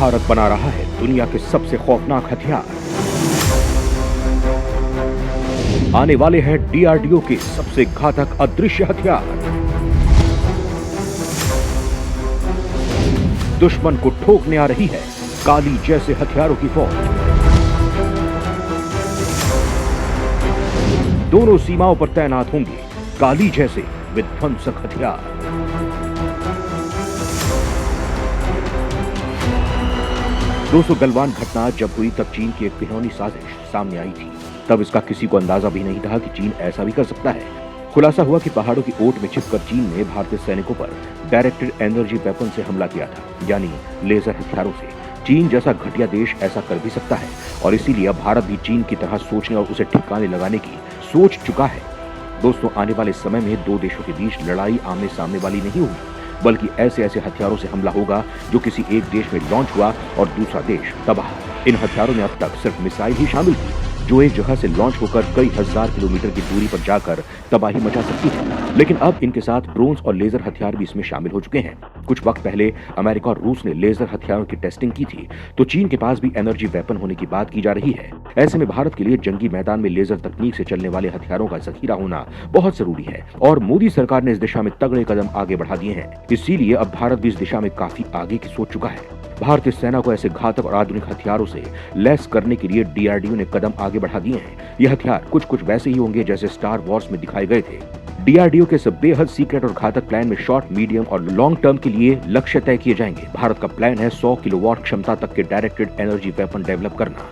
भारत बना रहा है दुनिया के सबसे खौफनाक हथियार। आने वाले हैं डीआरडीओ के सबसे घातक अदृश्य हथियार। दुश्मन को ठोकने आ रही है काली जैसे हथियारों की फौज। दोनों सीमाओं पर तैनात होंगे काली जैसे विध्वंसक हथियार। दोस्तों, गलवान घटना जब हुई तब चीन की एक घिनौनी साजिश सामने आई थी। तब इसका किसी को अंदाजा भी नहीं था कि चीन ऐसा भी कर सकता है। खुलासा हुआ कि पहाड़ों की ओट में छिपकर चीन ने भारतीय सैनिकों पर डायरेक्टेड एनर्जी वेपन से हमला किया था, यानी लेजर हथियारों से। चीन जैसा घटिया देश ऐसा कर भी सकता है और इसीलिए अब भारत भी चीन की तरह सोचने और उसे ठिकाने लगाने की सोच चुका है। दोस्तों, आने वाले समय में दो देशों के बीच लड़ाई आमने सामने वाली नहीं होगी, बल्कि ऐसे ऐसे हथियारों से हमला होगा जो किसी एक देश में लॉन्च हुआ और दूसरा देश तबाह। इन हथियारों में अब तक सिर्फ मिसाइल ही शामिल थी, जो एक जगह से लॉन्च होकर कई हजार किलोमीटर की दूरी पर जाकर तबाही मचा सकती है। लेकिन अब इनके साथ ड्रोन्स और लेजर हथियार भी इसमें शामिल हो चुके हैं। कुछ वक्त पहले अमेरिका और रूस ने लेजर हथियारों की टेस्टिंग की थी, तो चीन के पास भी एनर्जी वेपन होने की बात की जा रही है। ऐसे में भारत के लिए जंगी मैदान में लेजर तकनीक से चलने वाले हथियारों का जखीरा होना बहुत जरूरी है और मोदी सरकार ने इस दिशा में तगड़े कदम आगे बढ़ा दिए हैं। इसीलिए अब भारत भी इस दिशा में काफी आगे की सोच चुका है। भारतीय सेना को ऐसे घातक और आधुनिक हथियारों से लैस करने के लिए डीआरडीओ ने कदम आगे बढ़ा दिए हैं। ये हथियार कुछ वैसे ही होंगे जैसे स्टार वॉर्स में दिखाए गए थे। डीआरडीओ के सब बेहद सीक्रेट और घातक प्लान में शॉर्ट, मीडियम और लॉन्ग टर्म के लिए लक्ष्य तय किए जाएंगे। भारत का प्लान है 100 किलोवाट क्षमता तक के डायरेक्टेड एनर्जी वेपन डेवलप करना।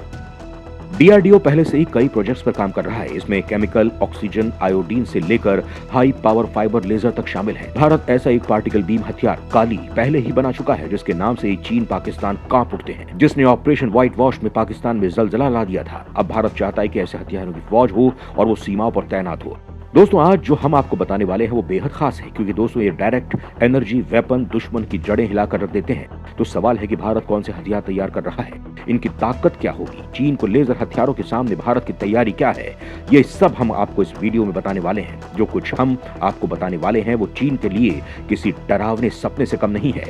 डीआरडीओ पहले से ही कई प्रोजेक्ट्स पर काम कर रहा है। इसमें केमिकल, ऑक्सीजन, आयोडीन से लेकर हाई पावर फाइबर लेजर तक शामिल है। भारत ऐसा एक पार्टिकल बीम हथियार काली पहले ही बना चुका है, जिसके नाम से ही चीन पाकिस्तान कांप उठते हैं, जिसने ऑपरेशन व्हाइट वॉश में पाकिस्तान में जलजला ला दिया था। अब भारत चाहता है कि ऐसे हथियारों की फौज हो और वो सीमाओं पर तैनात हो। दोस्तों, आज जो हम आपको बताने वाले हैं वो बेहद खास है, क्योंकि दोस्तों ये डायरेक्ट एनर्जी वेपन दुश्मन की जड़ें हिलाकर रख देते हैं। तो सवाल है कि भारत कौन से हथियार तैयार कर रहा है, इनकी ताकत क्या होगी, चीन को लेजर हथियारों के सामने भारत की तैयारी क्या है, ये सब हम आपको इस वीडियो में बताने वाले हैं। जो कुछ हम आपको बताने वाले हैं वो चीन के लिए किसी डरावने सपने से कम नहीं है।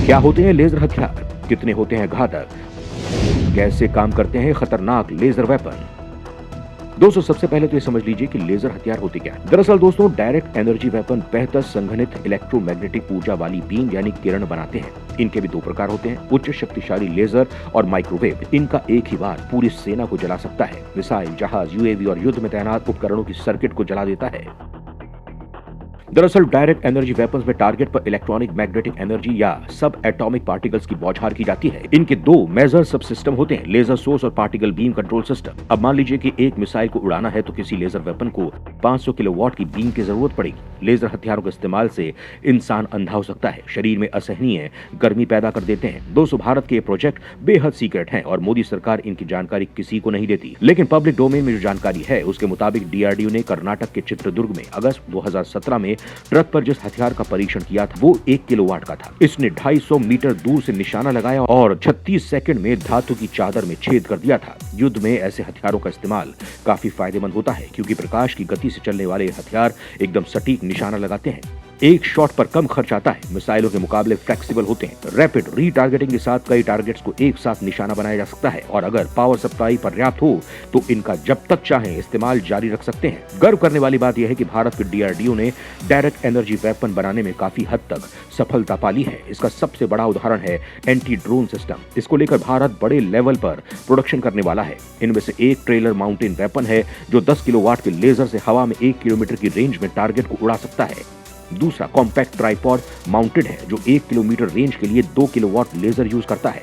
क्या होते हैं लेजर हथियार, कितने होते हैं घातक, कैसे काम करते हैं खतरनाक लेजर वेपन। दोस्तों, सबसे पहले तो ये समझ लीजिए कि लेजर हथियार होते क्या है। दरअसल दोस्तों, डायरेक्ट एनर्जी वेपन बेहतर संघनित इलेक्ट्रोमैग्नेटिक ऊर्जा वाली बीम यानी किरण बनाते हैं। इनके भी दो प्रकार होते हैं, उच्च शक्तिशाली लेजर और माइक्रोवेव। इनका एक ही बार पूरी सेना को जला सकता है। मिसाइल, जहाज, यूएवी और युद्ध में तैनात उपकरणों की सर्किट को जला देता है। दरअसल डायरेक्ट एनर्जी वेपन्स में टारगेट पर इलेक्ट्रॉनिक मैग्नेटिक एनर्जी या सब एटॉमिक पार्टिकल्स की बौछार की जाती है। इनके दो मेजर सब सिस्टम होते हैं, लेजर सोर्स और पार्टिकल बीम कंट्रोल सिस्टम। अब मान लीजिए कि एक मिसाइल को उड़ाना है तो किसी लेजर वेपन को 500 किलोवाट की बीम की जरूरत पड़ेगी। लेजर हथियारों के इस्तेमाल से इंसान अंधा हो सकता है, शरीर में असहनीय गर्मी पैदा कर देते हैं। दोस्तों, भारत के प्रोजेक्ट बेहद सीक्रेट हैं और मोदी सरकार इनकी जानकारी किसी को नहीं देती। लेकिन पब्लिक डोमेन में जो जानकारी है उसके मुताबिक डीआरडीओ ने कर्नाटक के चित्रदुर्ग में अगस्त 2017 में ट्रक पर जिस हथियार का परीक्षण किया था वो 1 किलोवाट का था। इसने 250 मीटर दूर से निशाना लगाया और 36 सेकंड में धातु की चादर में छेद कर दिया था। युद्ध में ऐसे हथियारों का इस्तेमाल काफी फायदेमंद होता है, क्योंकि प्रकाश की गति से चलने वाले हथियार एकदम सटीक निशाना लगाते हैं। एक शॉट पर कम खर्च आता है, मिसाइलों के मुकाबले फ्लेक्सिबल होते हैं। रैपिड रीटारगेटिंग के साथ कई टारगेट्स को एक साथ निशाना बनाया जा सकता है और अगर पावर सप्लाई पर्याप्त हो तो इनका जब तक चाहें इस्तेमाल जारी रख सकते हैं। गर्व करने वाली बात यह है कि भारत के डीआरडीओ ने डायरेक्ट एनर्जी वेपन बनाने में काफी हद तक सफलता पाली है। इसका सबसे बड़ा उदाहरण है एंटी ड्रोन सिस्टम। इसको लेकर भारत बड़े लेवल पर प्रोडक्शन करने वाला है। इनमें से एक ट्रेलर माउंटेन वेपन है जो 10 किलोवाट के लेजर से हवा में 1 किलोमीटर की रेंज में टारगेट को उड़ा सकता है। दूसरा कॉम्पैक्ट ट्राइपॉड माउंटेड है जो 1 किलोमीटर रेंज के लिए 2 किलोवाट लेजर यूज करता है।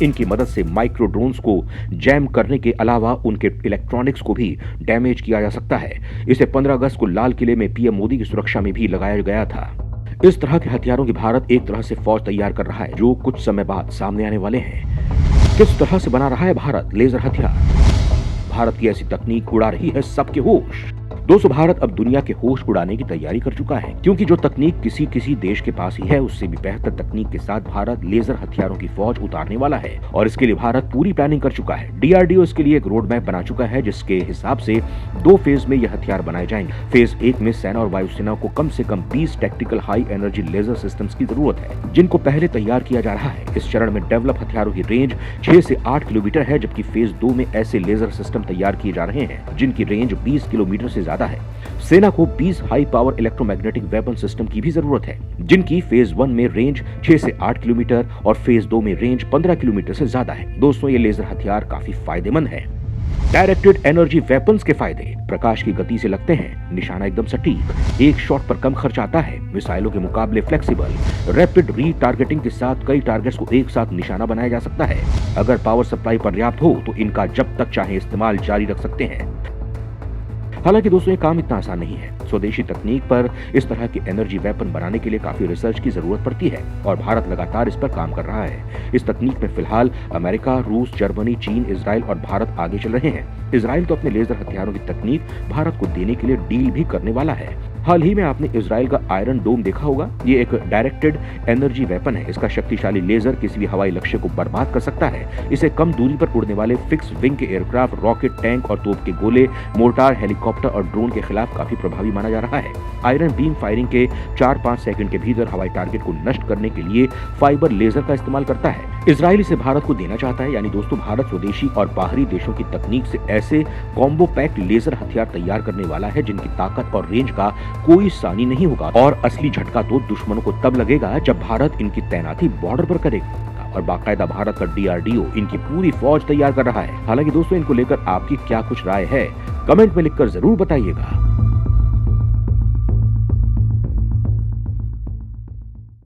इनकी मदद से माइक्रो ड्रोन्स को जैम करने के अलावा उनके इलेक्ट्रॉनिक्स को भी डैमेज किया जा सकता है। इसे 15 अगस्त को लाल किले में पीएम मोदी की सुरक्षा में भी लगाया गया था। इस तरह के हथियारों की भारत एक तरह से फौज तैयार कर रहा है, जो कुछ समय बाद सामने आने वाले हैं। किस तरह से बना रहा है भारत लेजर हथियार? भारत की ऐसी तकनीक उड़ा रही है सबके होश। दोस्तों भारत अब दुनिया के होश उड़ाने की तैयारी कर चुका है, क्योंकि जो तकनीक किसी देश के पास ही है, उससे भी बेहतर तकनीक के साथ भारत लेजर हथियारों की फौज उतारने वाला है और इसके लिए भारत पूरी प्लानिंग कर चुका है। डीआरडीओ इसके लिए एक रोड मैप बना चुका है, जिसके हिसाब से 2 फेज में यह हथियार बनाए जाएंगे। फेज 1 में सेना और वायुसेना को कम से कम 20 tactical high energy laser systems की जरूरत है, जिनको पहले तैयार किया जा रहा है। इस चरण में डेवलप हथियारों की रेंज 6 से 8 किलोमीटर है, जबकि फेज 2 में ऐसे लेजर सिस्टम तैयार किए जा रहे हैं जिनकी रेंज 20 किलोमीटर से ज्यादा है। सेना को 20 high power electromagnetic weapon system की भी जरूरत है, जिनकी फेज 1 में रेंज 6 से 8 किलोमीटर और फेज 2 में रेंज 15 किलोमीटर से ज्यादा है। दोस्तों ये लेजर हथियार काफी फायदेमंद है। डायरेक्टेड एनर्जी वेपन्स के फायदे: प्रकाश की गति से लगते हैं, निशाना एकदम सटीक, एक शॉट पर कम खर्च आता है, मिसाइलों के मुकाबले फ्लेक्सिबल, रैपिड रीटारगेटिंग के साथ कई टारगेट्स को एक साथ निशाना बनाया जा सकता है। अगर पावर सप्लाई पर्याप्त हो तो इनका जब तक चाहे इस्तेमाल जारी रख सकते हैं। हालांकि दोस्तों ये काम इतना आसान नहीं है। स्वदेशी तकनीक पर इस तरह के एनर्जी वेपन बनाने के लिए काफी रिसर्च की जरूरत पड़ती है और भारत लगातार इस पर काम कर रहा है। इस तकनीक में फिलहाल अमेरिका, रूस, जर्मनी, चीन, इजराइल और भारत आगे चल रहे हैं। इजराइल तो अपने लेजर हथियारों की तकनीक भारत को देने के लिए डील भी करने वाला है। हाल ही में आपने इजराइल का आयरन डोम देखा होगा। ये एक डायरेक्टेड एनर्जी वेपन है। इसका शक्तिशाली लेजर किसी भी हवाई लक्ष्य को बर्बाद कर सकता है। इसे कम दूरी पर उड़ने वाले फिक्स विंग के एयरक्राफ्ट, रॉकेट, टैंक और तोप के गोले, मोर्टार, हेलीकॉप्टर और ड्रोन के खिलाफ काफी प्रभावी माना जा रहा है। आयरन बीम फायरिंग के 4-5 सेकंड के भीतर हवाई टारगेट को नष्ट करने के लिए फाइबर लेजर का इस्तेमाल करता है। इजराइल इसे भारत को देना चाहता है, यानी दोस्तों भारत स्वदेशी और बाहरी देशों की तकनीक से ऐसे कॉम्बो पैक्ड लेजर हथियार तैयार करने वाला है जिनकी ताकत और रेंज का कोई सानी नहीं होगा। और असली झटका तो दुश्मनों को तब लगेगा जब भारत इनकी तैनाती बॉर्डर पर करेगा और बाकायदा भारत का डीआरडीओ इनकी पूरी फौज तैयार कर रहा है। हालांकि दोस्तों इनको लेकर आपकी क्या कुछ राय है, कमेंट में लिखकर जरूर बताइएगा।